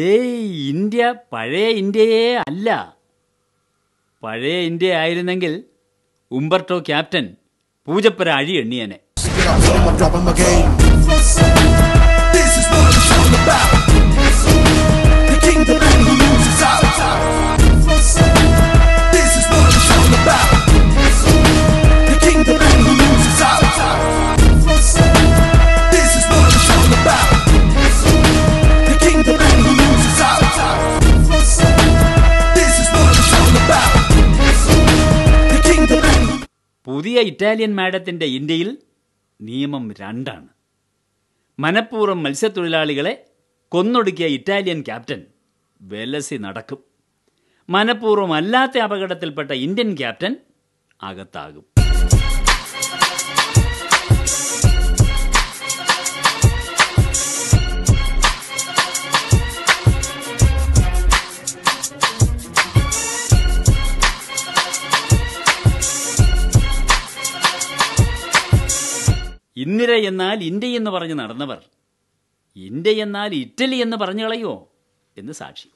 ഏയ്, ഇന്ത്യ പഴയ ഇന്ത്യയേ അല്ല. പഴയ ഇന്ത്യ ആയിരുന്നെങ്കിൽ ഉംബർട്ടോ ക്യാപ്റ്റൻ പൂജപ്പുര അഴി എണ്ണിയനെ. പുതിയ ഇറ്റാലിയൻ മാഡത്തിൻ്റെ ഇന്ത്യയിൽ നിയമം 2 മനഃപൂർവ്വം മത്സ്യത്തൊഴിലാളികളെ കൊന്നൊടുക്കിയ ഇറ്റാലിയൻ ക്യാപ്റ്റൻ വെലസി നടക്കും. മനഃപൂർവ്വം അല്ലാത്ത അപകടത്തിൽപ്പെട്ട ഇന്ത്യൻ ക്യാപ്റ്റൻ അകത്താകും. ഇന്ദിര എന്നാൽ ഇന്ത്യ എന്ന് പറഞ്ഞ് നടന്നവർ ഇന്ത്യ എന്നാൽ ഇറ്റലി എന്ന് പറഞ്ഞു കളയോ എന്ന് സാക്ഷി.